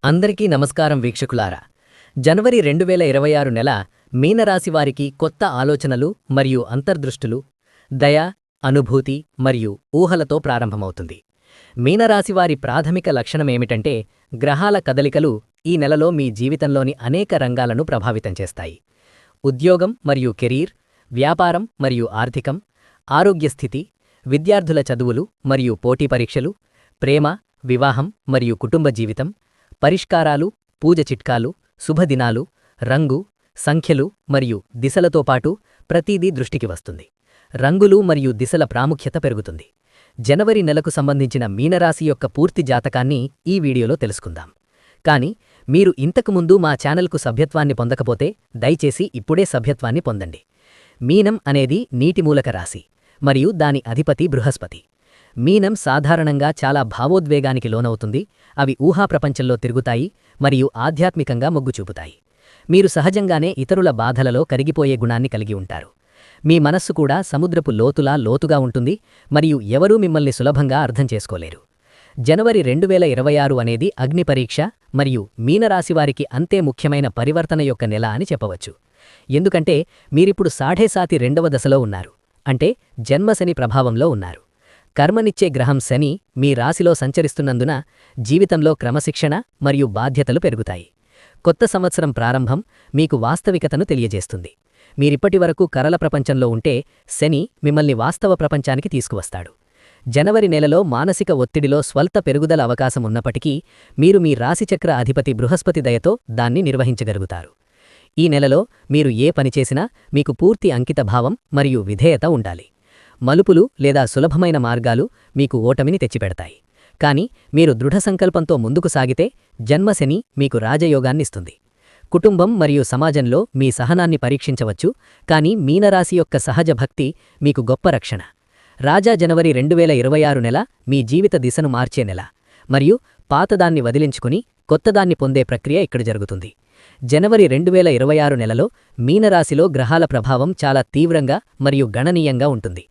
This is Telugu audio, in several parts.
అందరికీ నమస్కారం వీక్షకులారా. జనవరి 2026 నెల మీనరాశివారికి కొత్త ఆలోచనలు మరియు అంతర్దృష్టులు, దయ, అనుభూతి మరియు ఊహలతో ప్రారంభమవుతుంది. మీనరాశివారి ప్రాథమిక లక్షణమేమిటంటే, గ్రహాల కదలికలు ఈ నెలలో మీ జీవితంలోని అనేక రంగాలను ప్రభావితం చేస్తాయి. ఉద్యోగం మరియు కెరీర్, వ్యాపారం మరియు ఆర్థికం, ఆరోగ్యస్థితి, విద్యార్థుల చదువులు మరియు పోటీ పరీక్షలు, ప్రేమ, వివాహం మరియు కుటుంబ జీవితం, పరిష్కారాలు, పూజ చిట్కాలు, శుభదినాలు, రంగు, సంఖ్యలు మరియు దిశలతో పాటు ప్రతిదీ దృష్టికి వస్తుంది. రంగులు మరియు దిశల ప్రాముఖ్యత పెరుగుతుంది. జనవరి నెలకు సంబంధించిన మీనరాశి యొక్క పూర్తి జాతకాన్ని ఈ వీడియోలో తెలుసుకుందాం. కానీ మీరు ఇంతకుముందు మా ఛానల్కు సభ్యత్వాన్ని పొందకపోతే దయచేసి ఇప్పుడే సభ్యత్వాన్ని పొందండి. మీనం అనేది నీటి మూలక రాశి మరియు దాని అధిపతి బృహస్పతి. మీనం సాధారణంగా చాలా భావోద్వేగానికి లోనవుతుంది. అవి ఊహా ప్రపంచంలో తిరుగుతాయి మరియు ఆధ్యాత్మికంగా మొగ్గు చూపుతాయి. మీరు సహజంగానే ఇతరుల బాధలలో కరిగిపోయే గుణాన్ని కలిగి ఉంటారు. మీ మనస్సు కూడా సముద్రపు లోతులా లోతుగా ఉంటుంది మరియు ఎవరూ మిమ్మల్ని సులభంగా అర్థం చేసుకోలేరు. జనవరి 2026 అనేది అగ్ని పరీక్ష మరియు మీనరాశివారికి అంతే ముఖ్యమైన పరివర్తన యొక్క నెల అని చెప్పవచ్చు. ఎందుకంటే మీరిప్పుడు సాఢేసాతి 2వ దశలో ఉన్నారు, అంటే జన్మశని ప్రభావంలో ఉన్నారు. కర్మనిచ్చే గ్రహం శని మీ రాశిలో సంచరిస్తున్నందున జీవితంలో క్రమశిక్షణ మరియు బాధ్యతలు పెరుగుతాయి. కొత్త సంవత్సరం ప్రారంభం మీకు వాస్తవికతను తెలియజేస్తుంది. మీరిప్పటివరకు కరల ప్రపంచంలో ఉంటే శని మిమ్మల్ని వాస్తవ ప్రపంచానికి తీసుకువస్తాడు. జనవరి నెలలో మానసిక ఒత్తిడిలో స్వల్ప పెరుగుదల అవకాశం ఉన్నప్పటికీ మీరు మీ రాశిచక్ర అధిపతి బృహస్పతి దయతో దాన్ని నిర్వహించగలుగుతారు. ఈ నెలలో మీరు ఏ పనిచేసినా మీకు పూర్తి అంకితభావం మరియు విధేయత ఉండాలి. మలుపులు లేదా సులభమైన మార్గాలు మీకు ఓటమిని తెచ్చిపెడతాయి. కాని మీరు దృఢసంకల్పంతో ముందుకు సాగితే జన్మశని మీకు రాజయోగాన్నిస్తుంది. కుటుంబం మరియు సమాజంలో మీ సహనాన్ని పరీక్షించవచ్చు, కానీ మీనరాశి యొక్క సహజ భక్తి మీకు గొప్ప రక్షణ. రాజా జనవరి 2026 నెల మీ జీవిత దిశను మార్చే నెల మరియు పాతదాన్ని వదిలించుకుని కొత్తదాన్ని పొందే ప్రక్రియ ఇక్కడ జరుగుతుంది. జనవరి 2026 నెలలో మీనరాశిలో గ్రహాల ప్రభావం చాలా తీవ్రంగా మరియు గణనీయంగా ఉంటుంది.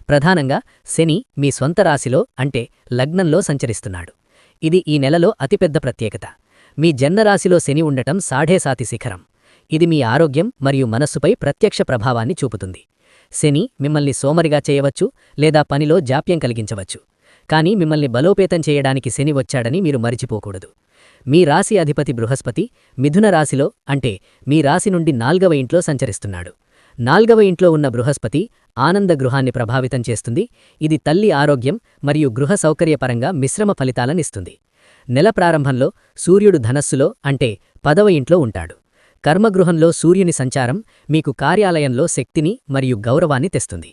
ప్రధానంగా శని మీ స్వంత రాశిలో అంటే లగ్నంలో సంచరిస్తున్నాడు. ఇది ఈ నెలలో అతిపెద్ద ప్రత్యేకత. మీ జన్మరాశిలో శని ఉండటం సాఢేసాతి శిఖరం. ఇది మీ ఆరోగ్యం మరియు మనస్సుపై ప్రత్యక్ష ప్రభావాన్ని చూపుతుంది. శని మిమ్మల్ని సోమరిగా చేయవచ్చు లేదా పనిలో జాప్యం కలిగించవచ్చు. కానీ మిమ్మల్ని బలోపేతం చేయడానికి శని వచ్చాడని మీరు మరిచిపోకూడదు. మీ రాశి అధిపతి బృహస్పతి మిథున రాశిలో అంటే మీ రాశి నుండి 4వ ఇంట్లో సంచరిస్తున్నాడు. 4వ ఇంట్లో ఉన్న బృహస్పతి ఆనంద గృహాన్ని ప్రభావితం చేస్తుంది. ఇది తల్లి ఆరోగ్యం మరియు గృహ సౌకర్యపరంగా మిశ్రమ ఫలితాలనిస్తుంది. నెల ప్రారంభంలో సూర్యుడు ధనస్సులో అంటే 10వ ఇంట్లో ఉంటాడు. కర్మగృహంలో సూర్యుని సంచారం మీకు కార్యాలయంలో శక్తిని మరియు గౌరవాన్ని తెస్తుంది.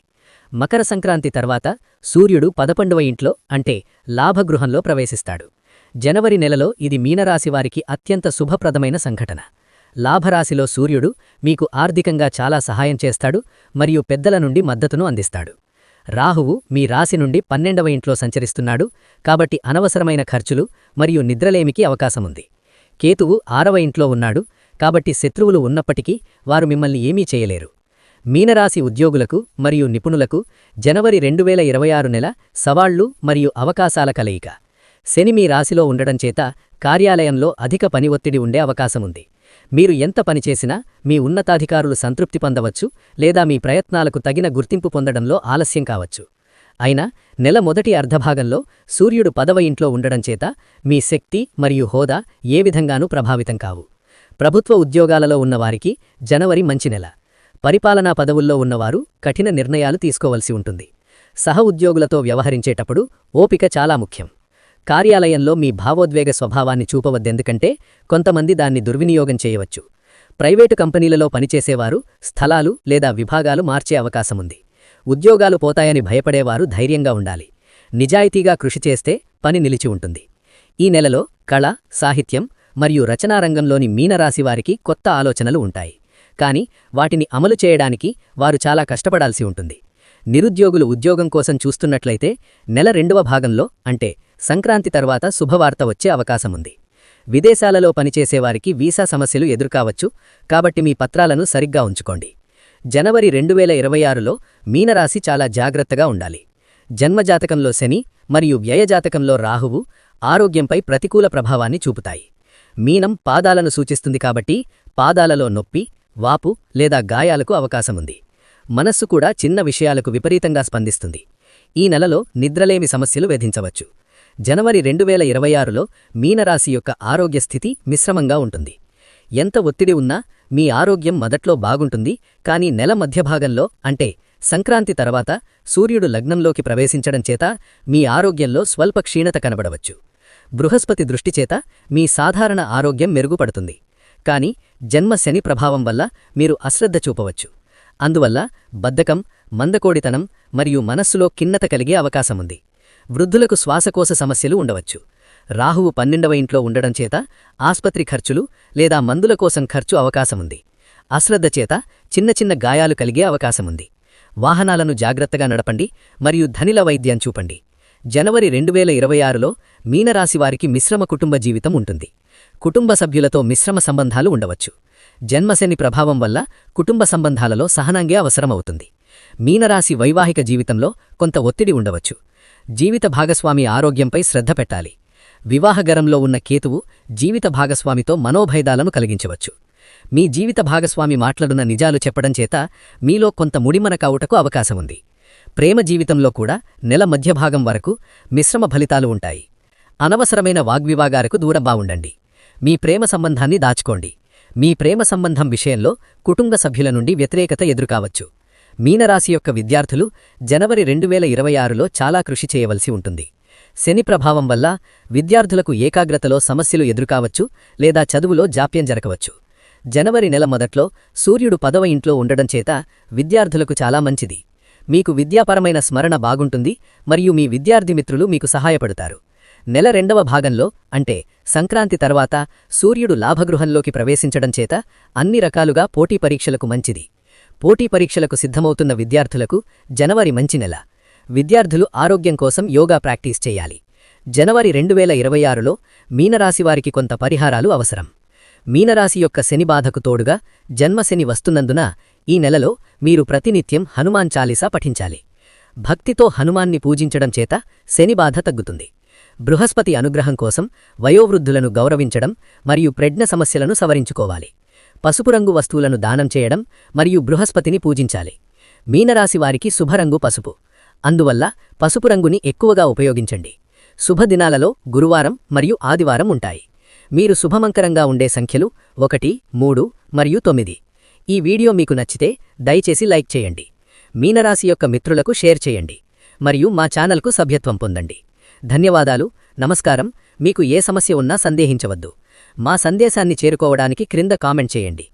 మకర సంక్రాంతి తర్వాత సూర్యుడు 11వ ఇంట్లో అంటే లాభగృహంలో ప్రవేశిస్తాడు. జనవరి నెలలో ఇది మీనరాశివారికి అత్యంత శుభప్రదమైన సంఘటన. లాభరాశిలో సూర్యుడు మీకు ఆర్థికంగా చాలా సహాయం చేస్తాడు మరియు పెద్దల నుండి మద్దతును అందిస్తాడు. రాహువు మీ రాశి నుండి 12వ ఇంట్లో సంచరిస్తున్నాడు, కాబట్టి అనవసరమైన ఖర్చులు మరియు నిద్రలేమికి అవకాశముంది. కేతువు 6వ ఇంట్లో ఉన్నాడు, కాబట్టి శత్రువులు ఉన్నప్పటికీ వారు మిమ్మల్ని ఏమీ చేయలేరు. మీనరాశి ఉద్యోగులకు మరియు నిపుణులకు జనవరి 2026 నెల సవాళ్లు మరియు అవకాశాల కలయిక. శని మీ రాశిలో ఉండడం చేత కార్యాలయంలో అధిక పని ఒత్తిడి ఉండే అవకాశముంది. మీరు ఎంత పనిచేసినా మీ ఉన్నతాధికారులు సంతృప్తి పొందవచ్చు లేదా మీ ప్రయత్నాలకు తగిన గుర్తింపు పొందడంలో ఆలస్యం కావచ్చు. అయినా నెల మొదటి అర్ధభాగంలో సూర్యుడు 10వ ఇంట్లో ఉండడం చేత మీ శక్తి మరియు హోదా ఏ విధంగానూ ప్రభావితం కావు. ప్రభుత్వ ఉద్యోగాలలో ఉన్నవారికి జనవరి మంచి నెల. పరిపాలనా పదవుల్లో ఉన్నవారు కఠిన నిర్ణయాలు తీసుకోవలసి ఉంటుంది. సహ ఉద్యోగులతో వ్యవహరించేటప్పుడు ఓపిక చాలా ముఖ్యం. కార్యాలయంలో మీ భావోద్వేగ స్వభావాన్ని చూపవద్దెందుకంటే కొంతమంది దాన్ని దుర్వినియోగం చేయవచ్చు. ప్రైవేటు కంపెనీలలో పనిచేసేవారు స్థలాలు లేదా విభాగాలు మార్చే అవకాశముంది. ఉద్యోగాలు పోతాయని భయపడేవారు ధైర్యంగా ఉండాలి. నిజాయితీగా కృషి చేస్తే పని నిలిచి ఉంటుంది. ఈ నెలలో కళ, సాహిత్యం మరియు రచనారంగంలోని మీనరాశివారికి కొత్త ఆలోచనలు ఉంటాయి. కానీ వాటిని అమలు చేయడానికి వారు చాలా కష్టపడాల్సి ఉంటుంది. నిరుద్యోగులు ఉద్యోగం కోసం చూస్తున్నట్లయితే నెల 2వ భాగంలో అంటే సంక్రాంతి తర్వాత శుభవార్త వచ్చే అవకాశముంది. విదేశాలలో పనిచేసేవారికి వీసా సమస్యలు ఎదుర్కావచ్చు, కాబట్టి మీ పత్రాలను సరిగ్గా ఉంచుకోండి. జనవరి 2026లో మీనరాశి చాలా జాగ్రత్తగా ఉండాలి. జన్మజాతకంలో శని మరియు వ్యయజాతకంలో రాహువు ఆరోగ్యంపై ప్రతికూల ప్రభావాన్ని చూపుతాయి. మీనం పాదాలను సూచిస్తుంది కాబట్టి పాదాలలో నొప్పి, వాపు లేదా గాయాలకు అవకాశముంది. మనస్సు కూడా చిన్న విషయాలకు విపరీతంగా స్పందిస్తుంది. ఈ నెలలో నిద్రలేమి సమస్యలు వేధించవచ్చు. జనవరి 2026లో మీనరాశి యొక్క ఆరోగ్య స్థితి మిశ్రమంగా ఉంటుంది. ఎంత ఒత్తిడి ఉన్నా మీ ఆరోగ్యం మొదట్లో బాగుంటుంది, కానీ నెల మధ్యభాగంలో అంటే సంక్రాంతి తర్వాత సూర్యుడు లగ్నంలోకి ప్రవేశించడం చేత మీ ఆరోగ్యంలో స్వల్ప క్షీణత కనబడవచ్చు. బృహస్పతి దృష్టిచేత మీ సాధారణ ఆరోగ్యం మెరుగుపడుతుంది, కాని జన్మ శని ప్రభావం వల్ల మీరు అశ్రద్ధ చూపవచ్చు. అందువల్ల బద్ధకం, మందకోడితనం మరియు మనస్సులో ఖిన్నత కలిగే అవకాశముంది. వృద్ధులకు శ్వాసకోశ సమస్యలు ఉండవచ్చు. రాహువు 12వ ఇంట్లో ఉండడం చేత ఆస్పత్రి ఖర్చులు లేదా మందుల కోసం ఖర్చు అవకాశముంది. అశ్రద్ధ చేత చిన్న చిన్న గాయాలు కలిగే అవకాశముంది. వాహనాలను జాగ్రత్తగా నడపండి మరియు ధనిల వైద్యం చూపండి. జనవరి 2026లో మీనరాశివారికి మిశ్రమ కుటుంబ జీవితం ఉంటుంది. కుటుంబ సభ్యులతో మిశ్రమ సంబంధాలు ఉండవచ్చు. జన్మశని ప్రభావం వల్ల కుటుంబ సంబంధాలలో సహనంగా అవసరమవుతుంది. మీనరాశి వైవాహిక జీవితంలో కొంత ఒత్తిడి ఉండవచ్చు. జీవిత భాగస్వామి ఆరోగ్యంపై శ్రద్ధ పెట్టాలి. వివాహగరంలో ఉన్న కేతువు జీవిత భాగస్వామితో మనోభైదాలను కలిగించవచ్చు. మీ జీవిత భాగస్వామి మాట్లాడున్న నిజాలు చెప్పడం చేత మీలో కొంత ముడిమన కావుటకు అవకాశముంది. ప్రేమ జీవితంలో కూడా నెల మధ్యభాగం వరకు మిశ్రమ ఫలితాలు ఉంటాయి. అనవసరమైన వాగ్వివాగాలకు దూరంగా ఉండండి. మీ ప్రేమ సంబంధాన్ని దాచుకోండి. మీ ప్రేమ సంబంధం విషయంలో కుటుంబ సభ్యుల నుండి వ్యతిరేకత ఎదురుకావచ్చు. మీనరాశి యొక్క విద్యార్థులు జనవరి 2026లో చాలా కృషి చేయవలసి ఉంటుంది. శని ప్రభావం వల్ల విద్యార్థులకు ఏకాగ్రతలో సమస్యలు ఎదురుకావచ్చు లేదా చదువులో జాప్యం జరగవచ్చు. జనవరి నెల మొదట్లో సూర్యుడు 10వ ఇంట్లో ఉండడం చేత విద్యార్థులకు చాలా మంచిది. మీకు విద్యాపరమైన స్మరణ బాగుంటుంది మరియు మీ విద్యార్థి మిత్రులు మీకు సహాయపడతారు. నెల 2వ భాగంలో అంటే సంక్రాంతి తర్వాత సూర్యుడు లాభగృహంలోకి ప్రవేశించడం చేత అన్ని రకాలుగా పోటీ పరీక్షలకు మంచిది. పోటీ పరీక్షలకు సిద్ధమవుతున్న విద్యార్థులకు జనవరి మంచి నెల. విద్యార్థులు ఆరోగ్యం కోసం యోగా ప్రాక్టీస్ చేయాలి. జనవరి 2026లో మీనరాశివారికి కొంత పరిహారాలు అవసరం. మీనరాశి యొక్క శనిబాధకు తోడుగా జన్మశని వస్తున్నందున ఈ నెలలో మీరు ప్రతినిత్యం హనుమాన్ చాలీసా పఠించాలి. భక్తితో హనుమాన్ని పూజించడం చేత శనిబాధ తగ్గుతుంది. బృహస్పతి అనుగ్రహం కోసం వయోవృద్ధులను గౌరవించడం మరియు ప్రజ్ఞ సమస్యలను సవరించుకోవాలి. పసుపు రంగు వస్తువులను దానం చేయడం మరియు బృహస్పతిని పూజించాలి. మీనరాశివారికి శుభరంగు పసుపు, అందువల్ల పసుపు రంగుని ఎక్కువగా ఉపయోగించండి. శుభదినాలలో గురువారం మరియు ఆదివారం ఉంటాయి. మీరు శుభమంకరంగా ఉండే సంఖ్యలు 1, 3 మరియు 9. ఈ వీడియో మీకు నచ్చితే దయచేసి లైక్ చేయండి. మీనరాశి యొక్క మిత్రులకు షేర్ చేయండి మరియు మా ఛానల్కు సభ్యత్వం పొందండి. ధన్యవాదాలు. నమస్కారం. మీకు ఏ సమస్య ఉన్నా సందేహించవద్దు. మా సందేశాన్ని చేరుకోవడానికి క్రింద కామెంట్ చేయండి.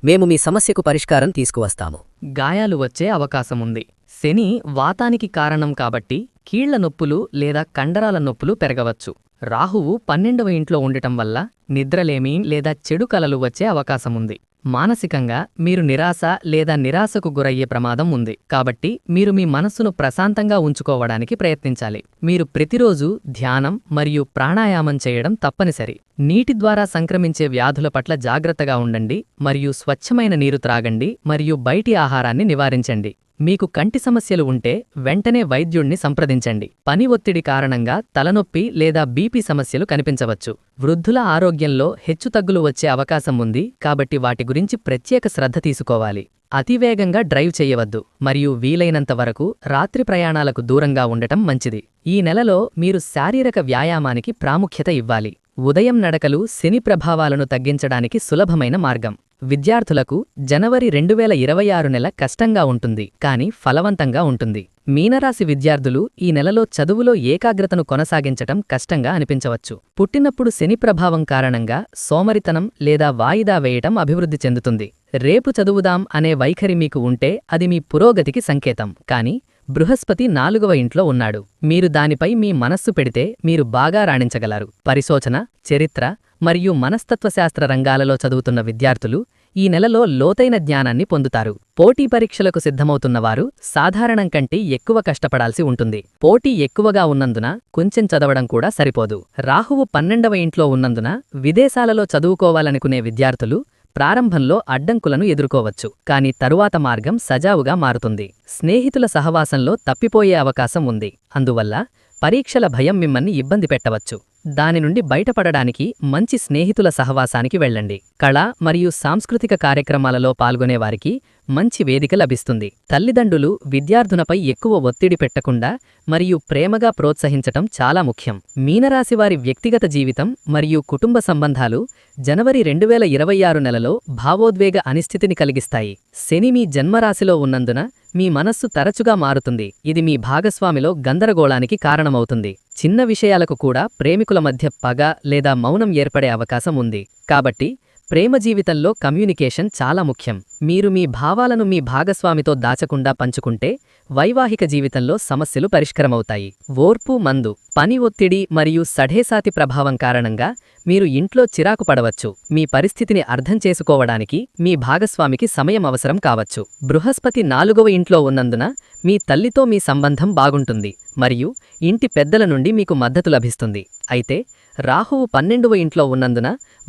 మేము మీ సమస్యకు పరిష్కారం తీసుకువస్తాము. గాయాలు వచ్చే అవకాశముంది. శని వాతానికి కారణం కాబట్టి కీళ్ల నొప్పులు లేదా కండరాల నొప్పులు పెరగవచ్చు. రాహువు 12వ ఇంట్లో ఉండటం వల్ల నిద్రలేమి లేదా చెడు కలలు వచ్చే అవకాశముంది. మానసికంగా మీరు నిరాశ లేదా నిరాశకు గురయ్యే ప్రమాదం ఉంది. కాబట్టి మీరు మీ మనస్సును ప్రశాంతంగా ఉంచుకోవడానికి ప్రయత్నించాలి. మీరు ప్రతిరోజూ ధ్యానం మరియు ప్రాణాయామం చేయడం తప్పనిసరి. నీటి ద్వారా సంక్రమించే వ్యాధుల పట్ల జాగ్రత్తగా ఉండండి మరియు స్వచ్ఛమైన నీరు త్రాగండి మరియు బయటి ఆహారాన్ని నివారించండి. మీకు కంటి సమస్యలు ఉంటే వెంటనే వైద్యుణ్ణి సంప్రదించండి. పని ఒత్తిడి కారణంగా తలనొప్పి లేదా బీపీ సమస్యలు కనిపించవచ్చు. వృద్ధుల ఆరోగ్యంలో హెచ్చుతగ్గులు వచ్చే అవకాశం ఉంది, కాబట్టి వాటి గురించి ప్రత్యేక శ్రద్ధ తీసుకోవాలి. అతివేగంగా డ్రైవ్ చేయవద్దు మరియు వీలైనంత వరకు రాత్రి ప్రయాణాలకు దూరంగా ఉండటం మంచిది. ఈ నెలలో మీరు శారీరక వ్యాయామానికి ప్రాముఖ్యత ఇవ్వాలి. ఉదయం నడకలు శని ప్రభావాలను తగ్గించడానికి సులభమైన మార్గం. విద్యార్థులకు జనవరి 2026 నెల కష్టంగా ఉంటుంది, కానీ ఫలవంతంగా ఉంటుంది. మీనరాశి విద్యార్థులు ఈ నెలలో చదువులో ఏకాగ్రతను కొనసాగించటం కష్టంగా అనిపించవచ్చు. పుట్టినప్పుడు శని ప్రభావం కారణంగా సోమరితనం లేదా వాయిదా వేయటం అభివృద్ధి చెందుతుంది. రేపు చదువుదాం అనే వైఖరి మీకు ఉంటే అది మీ పురోగతికి సంకేతం. కానీ బృహస్పతి 4వ ఇంట్లో ఉన్నాడు. మీరు దానిపై మీ మనస్సు పెడితే మీరు బాగా రాణించగలరు. పరిశోచన, చరిత్ర మరియు మనస్తత్వశాస్త్ర రంగాలలో చదువుతున్న విద్యార్థులు ఈ నెలలో లోతైన జ్ఞానాన్ని పొందుతారు. పోటీ పరీక్షలకు సిద్ధమవుతున్నవారు సాధారణం కంటే ఎక్కువ కష్టపడాల్సి ఉంటుంది. పోటీ ఎక్కువగా ఉన్నందున కొంచెం చదవడం కూడా సరిపోదు. రాహువు 12వ ఇంట్లో ఉన్నందున విదేశాలలో చదువుకోవాలనుకునే విద్యార్థులు ప్రారంభంలో అడ్డంకులను ఎదుర్కోవచ్చు, కానీ తరువాత మార్గం సజావుగా మారుతుంది. స్నేహితుల సహవాసంలో తప్పిపోయే అవకాశం ఉంది, అందువల్ల పరీక్షల భయం మిమ్మల్ని ఇబ్బంది పెట్టవచ్చు. దాని నుండి బయటపడడానికి మంచి స్నేహితుల సహవాసానికి వెళ్ళండి. కళ మరియు సాంస్కృతిక కార్యక్రమాలలో పాల్గొనేవారికి మంచి వేదిక లభిస్తుంది. తల్లిదండ్రులు విద్యార్థులపై ఎక్కువ ఒత్తిడి పెట్టకుండా మరియు ప్రేమగా ప్రోత్సహించటం చాలా ముఖ్యం. మీనరాశివారి వ్యక్తిగత జీవితం మరియు కుటుంబ సంబంధాలు జనవరి 2026 నెలలో భావోద్వేగ అనిశ్చితిని కలిగిస్తాయి. శని మీ జన్మరాశిలో ఉన్నందున మీ మనస్సు తరచుగా మారుతుంది. ఇది మీ భాగస్వామిలో గందరగోళానికి కారణమవుతుంది. చిన్న విషయాలకు కూడా ప్రేమికుల మధ్య పగ లేదా మౌనం ఏర్పడే అవకాశం ఉంది. కాబట్టి ప్రేమ జీవితంలో కమ్యూనికేషన్ చాలా ముఖ్యం. మీరు మీ భావాలను మీ భాగస్వామితో దాచకుండా పంచుకుంటే వైవాహిక జీవితంలో సమస్యలు పరిష్కారమవుతాయి. ఓర్పు మందు పని ఒత్తిడి మరియు సఢేసాతి ప్రభావం కారణంగా మీరు ఇంట్లో చిరాకు పడవచ్చు. మీ పరిస్థితిని అర్థం చేసుకోవడానికి మీ భాగస్వామికి సమయం అవసరం కావచ్చు. బృహస్పతి 4వ ఇంట్లో ఉన్నందున మీ తల్లితో మీ సంబంధం బాగుంటుంది మరియు ఇంటి పెద్దల నుండి మీకు మద్దతు లభిస్తుంది. అయితే రాహువు 12వ ఇంట్లో ఉన్నందున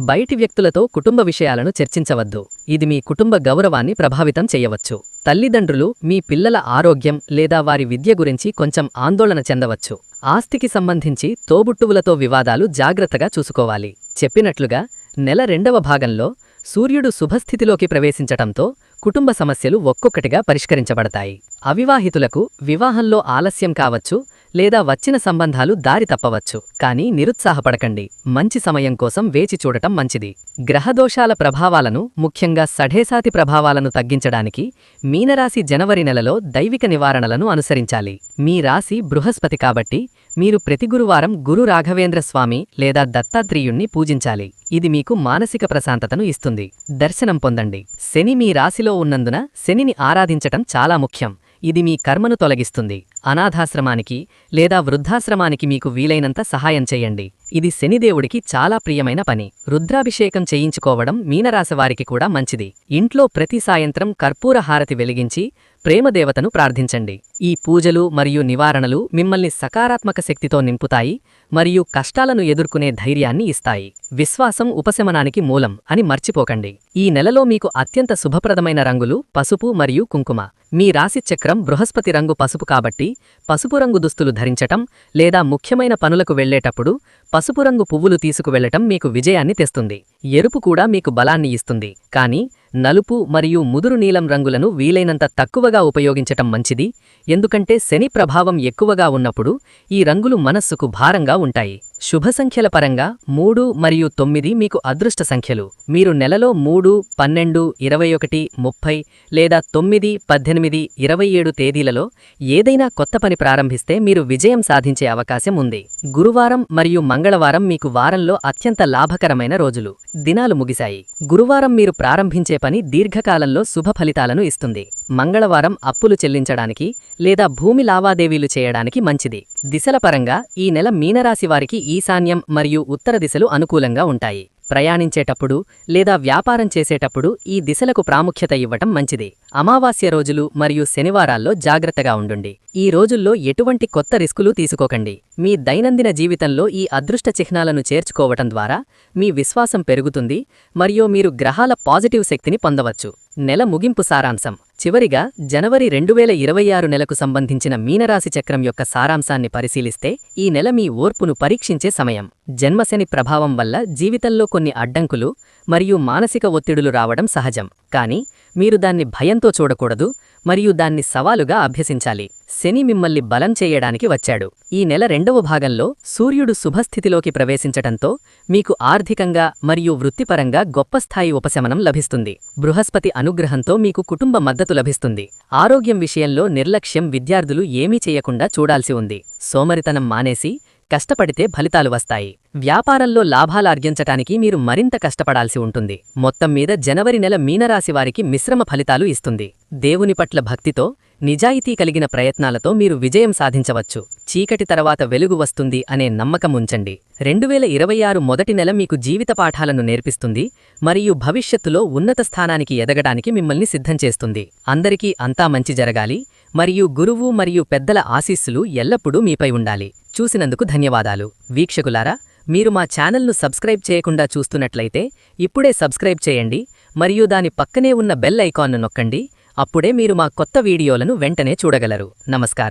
బయటి వ్యక్తులతో కుటుంబ విషయాలను చర్చించవద్దు. ఇది మీ కుటుంబ గౌరవాన్ని ప్రభావితం చేయవచ్చు. తల్లిదండ్రులు మీ పిల్లల ఆరోగ్యం లేదా వారి విద్య గురించి కొంచెం ఆందోళన చెందవచ్చు. ఆస్తికి సంబంధించి తోబుట్టువులతో వివాదాలు జాగ్రత్తగా చూసుకోవాలి. చెప్పినట్లుగా నెల 2వ భాగంలో సూర్యుడు శుభస్థితిలోకి ప్రవేశించటంతో కుటుంబ సమస్యలు ఒక్కొక్కటిగా పరిష్కరించబడతాయి. అవివాహితులకు వివాహంలో ఆలస్యం కావచ్చు లేదా వచ్చిన సంబంధాలు దారి తప్పవచ్చు. కానీ నిరుత్సాహపడకండి. మంచి సమయం కోసం వేచి చూడటం మంచిది. గ్రహదోషాల ప్రభావాలను, ముఖ్యంగా సఢేసాతి ప్రభావాలను తగ్గించడానికి మీనరాశి జనవరి నెలలో దైవిక నివారణలను అనుసరించాలి. మీ రాశి బృహస్పతి కాబట్టి మీరు ప్రతి గురువారం గురు రాఘవేంద్ర స్వామి లేదా దత్తాత్రేయుణ్ణి పూజించాలి. ఇది మీకు మానసిక ప్రశాంతతను ఇస్తుంది. దర్శనం పొందండి. శని మీ రాశిలో ఉన్నందున శనిని ఆరాధించటం చాలా ముఖ్యం. ఇది మీ కర్మను తొలగిస్తుంది. అనాథాశ్రమానికి లేదా వృద్ధాశ్రమానికి మీకు వీలైనంత సహాయం చెయ్యండి. ఇది శనిదేవుడికి చాలా ప్రియమైన పని. రుద్రాభిషేకం చేయించుకోవడం మీనరాశివారికి కూడా మంచిది. ఇంట్లో ప్రతి సాయంత్రం కర్పూర హారతి వెలిగించి ప్రేమదేవతను ప్రార్థించండి. ఈ పూజలు మరియు నివారణలు మిమ్మల్ని సకారాత్మక శక్తితో నింపుతాయి మరియు కష్టాలను ఎదుర్కొనే ధైర్యాన్ని ఇస్తాయి. విశ్వాసం ఉపశమనానికి మూలం అని మర్చిపోకండి. ఈ నెలలో మీకు అత్యంత శుభప్రదమైన రంగులు పసుపు మరియు కుంకుమ. మీ రాశి చక్రం బృహస్పతి రంగు పసుపు కాబట్టి పసుపు రంగు దుస్తులు ధరించటం లేదా ముఖ్యమైన పనులకు వెళ్లేటప్పుడు పసుపు రంగు పువ్వులు తీసుకువెళ్లటం మీకు విజయాన్ని తెస్తుంది. ఎరుపు కూడా మీకు బలాన్ని ఇస్తుంది. కానీ నలుపు మరియు ముదురు నీలం రంగులను వీలైనంత తక్కువగా ఉపయోగించటం మంచిది. ఎందుకంటే శని ప్రభావం ఎక్కువగా ఉన్నప్పుడు ఈ రంగులు మనస్సుకు భారంగా ఉంటాయి. శుభసంఖ్యల పరంగా 3 మరియు 9 మీకు అదృష్ట సంఖ్యలు. మీరు నెలలో 3, 12, 21, 30 లేదా 9, 18, 27 తేదీలలో ఏదైనా కొత్త పని ప్రారంభిస్తే మీరు విజయం సాధించే అవకాశం ఉంది. గురువారం మరియు మంగళవారం మీకు వారంలో అత్యంత లాభకరమైన రోజులు. దినాలు ముగిశాయి. గురువారం మీరు ప్రారంభించే పని దీర్ఘకాలంలో శుభ ఫలితాలను ఇస్తుంది. మంగళవారం అప్పులు చెల్లించడానికి లేదా భూమి లావాదేవీలు చేయడానికి మంచిది. దిశల పరంగా ఈ నెల మీనరాశివారికి ఈశాన్యం మరియు ఉత్తర దిశలు అనుకూలంగా ఉంటాయి. ప్రయాణించేటప్పుడు లేదా వ్యాపారం చేసేటప్పుడు ఈ దిశలకు ప్రాముఖ్యత ఇవ్వటం మంచిది. అమావాస్య రోజులు మరియు శనివారాల్లో జాగ్రత్తగా ఉండండి. ఈ రోజుల్లో ఎటువంటి కొత్త రిస్కులు తీసుకోకండి. మీ దైనందిన జీవితంలో ఈ అదృష్ట చిహ్నాలను చేర్చుకోవటం ద్వారా మీ విశ్వాసం పెరుగుతుంది మరియు మీరు గ్రహాల పాజిటివ్ శక్తిని పొందవచ్చు. నెల ముగింపు సారాంశం. చివరిగా జనవరి 2026 నెలకు సంబంధించిన మీనరాశి చక్రం యొక్క సారాంశాన్ని పరిశీలిస్తే ఈ నెల మీ ఓర్పును పరీక్షించే సమయం. జన్మశని ప్రభావం వల్ల జీవితంలో కొన్ని అడ్డంకులు మరియు మానసిక ఒత్తిడులు రావడం సహజం. కానీ మీరు దాన్ని భయంతో చూడకూడదు మరియు దాన్ని సవాలుగా అభ్యసించాలి. శని మిమ్మల్ని బలం చేయడానికి వచ్చాడు. ఈ నెల 2వ భాగంలో సూర్యుడు శుభస్థితిలోకి ప్రవేశించటంతో మీకు ఆర్థికంగా మరియు వృత్తిపరంగా గొప్ప స్థాయి ఉపశమనం లభిస్తుంది. బృహస్పతి అనుగ్రహంతో మీకు కుటుంబ మద్దతు లభిస్తుంది. ఆరోగ్యం విషయంలో నిర్లక్ష్యం విద్యార్థులు ఏమీ చేయకుండా చూడాల్సి ఉంది. సోమరితనం మానేసి కష్టపడితే ఫలితాలు వస్తాయి. వ్యాపారంలో లాభాలార్జించటానికి మీరు మరింత కష్టపడాల్సి ఉంటుంది. మొత్తం మీద జనవరి నెల మీనరాశివారికి మిశ్రమ ఫలితాలు ఇస్తుంది. దేవుని పట్ల భక్తితో నిజాయితీ కలిగిన ప్రయత్నాలతో మీరు విజయం సాధించవచ్చు. చీకటి తర్వాత వెలుగు వస్తుంది అనే నమ్మకం ఉంచండి. 2026 మొదటి నెల మీకు జీవిత పాఠాలను నేర్పిస్తుంది మరియు భవిష్యత్తులో ఉన్నత స్థానానికి ఎదగడానికి మిమ్మల్ని సిద్ధం చేస్తుంది. అందరికీ అంతా మంచి జరగాలి మరియు గురువు మరియు పెద్దల ఆశీస్సులు ఎల్లప్పుడూ మీపై ఉండాలి. చూసినందుకు ధన్యవాదాలు. వీక్షకులారా, మీరు మా ఛానల్ను సబ్స్క్రైబ్ చేయకుండా చూస్తున్నట్లయితే ఇప్పుడే సబ్స్క్రైబ్ చేయండి మరియు దాని పక్కనే ఉన్న బెల్ ఐకాన్ను నొక్కండి. అప్పుడే మీరు మా కొత్త వీడియోలను వెంటనే చూడగలరు. నమస్కారం.